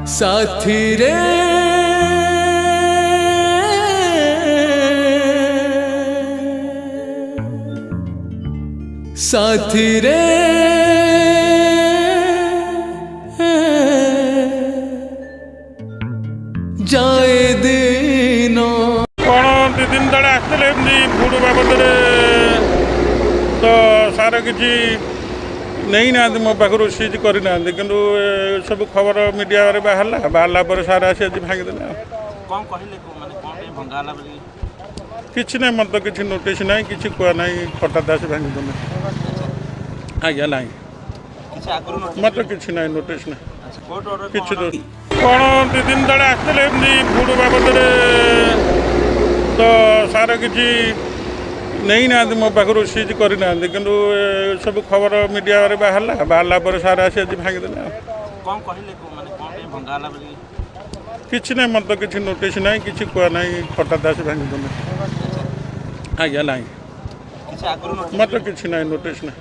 साथी रे साथी रे जाए दिन कौन दि दिन तले आसते भूड बाबद तो सार किसी नहीं ना मो पाखर सीज करना कि सब खबर मीडिया बाहर पर सार आसी आज भांगीदे किसी ना मत किसी नोटिस ना कि कह ना हठात आसी भांगीदे आज्ञा ना मत किसी ना नोटिस ना किसी कौन दि दिन तले आसते भूड बाबद तो सार किसी नहीं ना मो पाखर सीज करना कि सब खबर मीडिया बाहर पर सार आसी आज भांगीदे किसी ना मत किसी नोटिस ना कि कह ना हठात आसी भांगीदे आज्ञा ना मत किसी ना नोटिस ना